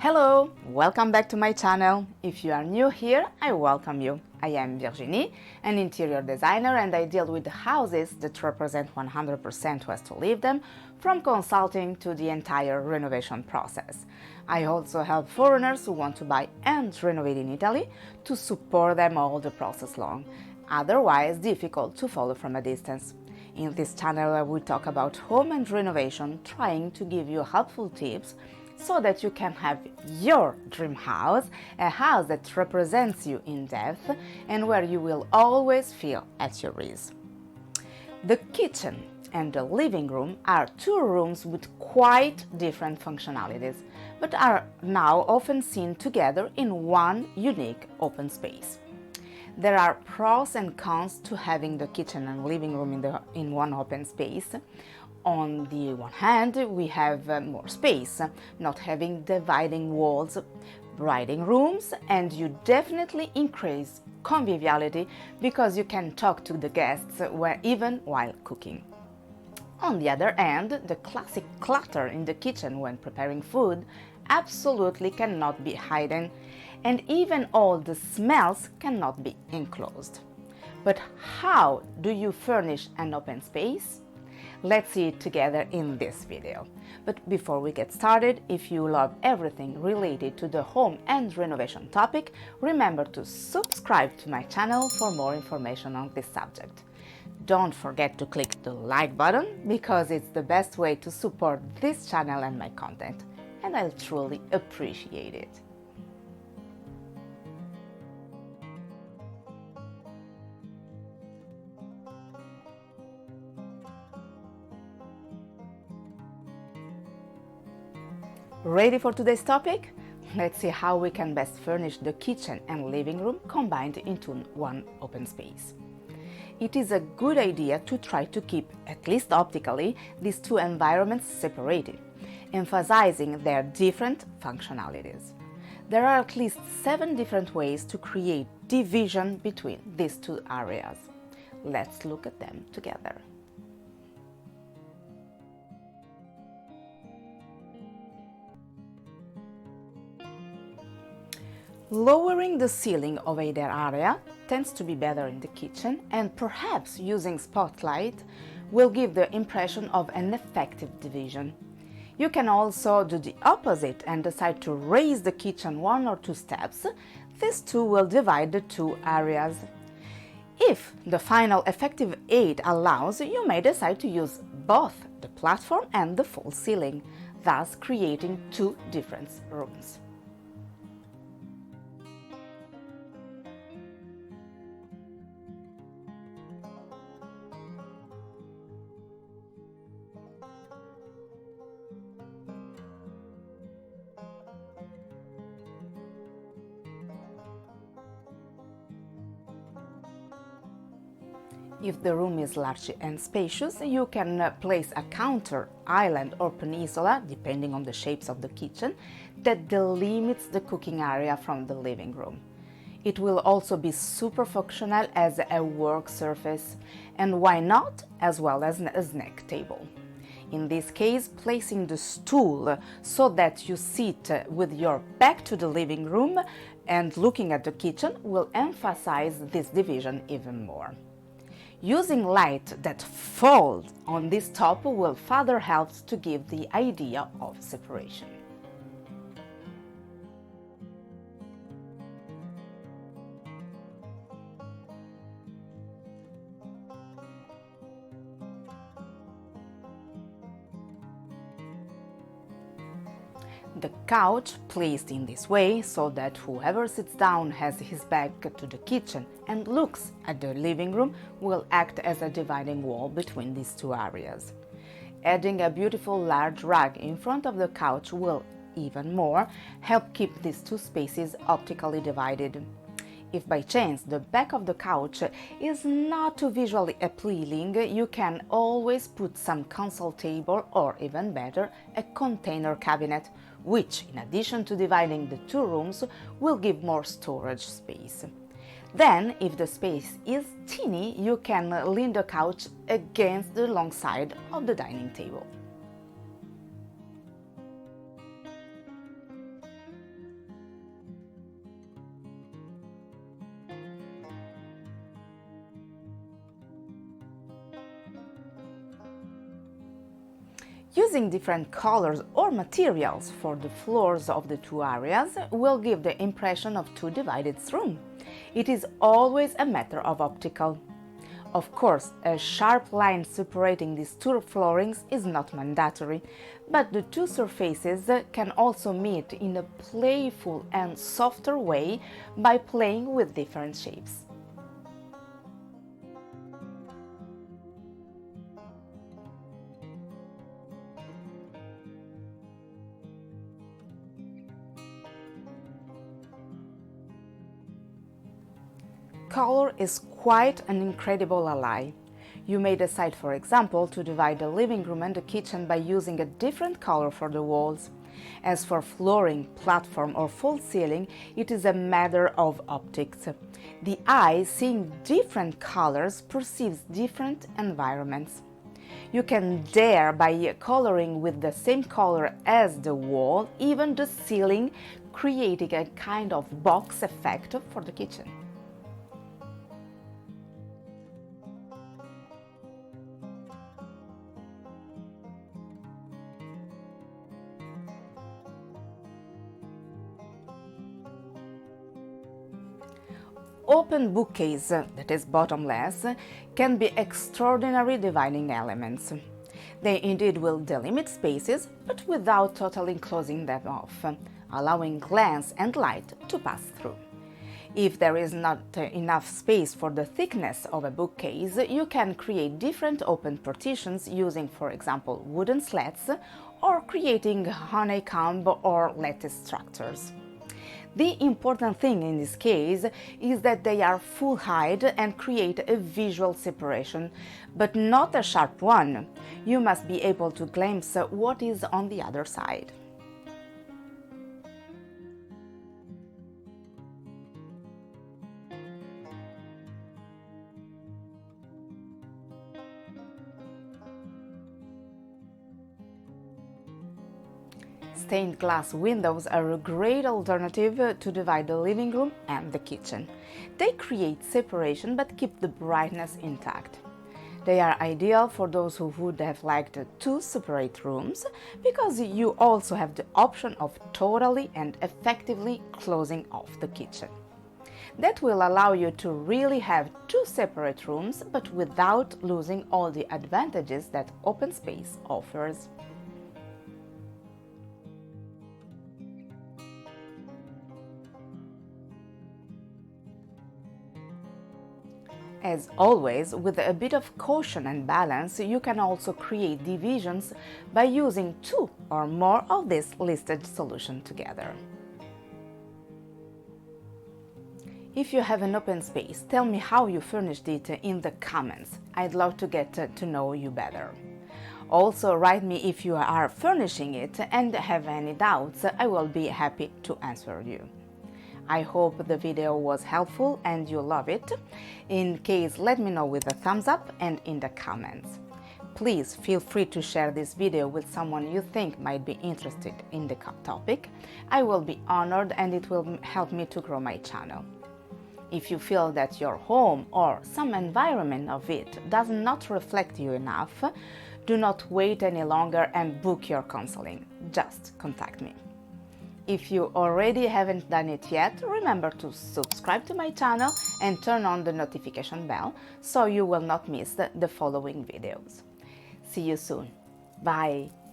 Hello, welcome back to my channel. If you are new here, I welcome you. I am Virginie, an interior designer, and I deal with houses that represent 100% who has to live them, from consulting to the entire renovation process. I also help foreigners who want to buy and renovate in Italy to support them all the process long, otherwise difficult to follow from a distance. In this channel I will talk about home and renovation, trying to give you helpful tips so that you can have your dream house, a house that represents you in depth and where you will always feel at your ease. The kitchen and the living room are two rooms with quite different functionalities, but are now often seen together in one unique open space. There are pros and cons to having the kitchen and living room in one open space. On the one hand, we have more space, not having dividing walls, writing rooms, and you definitely increase conviviality because you can talk to the guests even while cooking. On the other hand, the classic clutter in the kitchen when preparing food absolutely cannot be hidden, and even all the smells cannot be enclosed. But how do you furnish an open space? Let's see it together in this video. But before we get started, if you love everything related to the home and renovation topic, remember to subscribe to my channel for more information on this subject. Don't forget to click the like button because it's the best way to support this channel and my content, and I'll truly appreciate it. Ready for today's topic? Let's see how we can best furnish the kitchen and living room combined into one open space. It is a good idea to try to keep, at least optically, these two environments separated, emphasizing their different functionalities. There are at least 7 different ways to create division between these two areas. Let's look at them together. Lowering the ceiling of either area tends to be better in the kitchen, and perhaps using spotlight will give the impression of an effective division. You can also do the opposite and decide to raise the kitchen 1 or 2 steps. This too will divide the two areas. If the final effective aid allows, you may decide to use both the platform and the full ceiling, thus creating 2 different rooms. If the room is large and spacious, you can place a counter, island or peninsula, depending on the shapes of the kitchen, that delimits the cooking area from the living room. It will also be super functional as a work surface, and why not, as well as a snack table. In this case, placing the stool so that you sit with your back to the living room and looking at the kitchen will emphasize this division even more. Using light that falls on this top will further help to give the idea of separation. The couch placed in this way so that whoever sits down has his back to the kitchen and looks at the living room will act as a dividing wall between these two areas. Adding a beautiful large rug in front of the couch will even more help keep these two spaces optically divided. If by chance the back of the couch is not too visually appealing, you can always put some console table or, even better, a container cabinet, which, in addition to dividing the two rooms, will give more storage space. Then, if the space is teeny, you can lean the couch against the long side of the dining table. Using different colors or materials for the floors of the two areas will give the impression of two divided rooms. It is always a matter of optical. Of course, a sharp line separating these two floorings is not mandatory, but the two surfaces can also meet in a playful and softer way by playing with different shapes. Color is quite an incredible ally. You may decide, for example, to divide the living room and the kitchen by using a different color for the walls. As for flooring, platform or false ceiling, it is a matter of optics. The eye, seeing different colors, perceives different environments. You can dare by coloring with the same color as the wall, even the ceiling, creating a kind of box effect for the kitchen. Open bookcase, that is bottomless, can be extraordinary dividing elements. They indeed will delimit spaces, but without totally closing them off, allowing glance and light to pass through. If there is not enough space for the thickness of a bookcase, you can create different open partitions using, for example, wooden slats or creating honeycomb or lattice structures. The important thing in this case is that they are full height and create a visual separation, but not a sharp one. You must be able to glimpse what is on the other side. Stained glass windows are a great alternative to divide the living room and the kitchen. They create separation but keep the brightness intact. They are ideal for those who would have liked two separate rooms, because you also have the option of totally and effectively closing off the kitchen. That will allow you to really have two separate rooms, but without losing all the advantages that open space offers. As always, with a bit of caution and balance, you can also create divisions by using two or more of this listed solution together. If you have an open space, tell me how you furnished it in the comments. I'd love to get to know you better. Also, write me if you are furnishing it and have any doubts. I will be happy to answer you. I hope the video was helpful and you love it. In case, let me know with a thumbs up and in the comments. Please feel free to share this video with someone you think might be interested in the topic. I will be honored and it will help me to grow my channel. If you feel that your home or some environment of it does not reflect you enough, do not wait any longer and book your counseling. Just contact me. If you already haven't done it yet, remember to subscribe to my channel and turn on the notification bell so you will not miss the following videos. See you soon. Bye!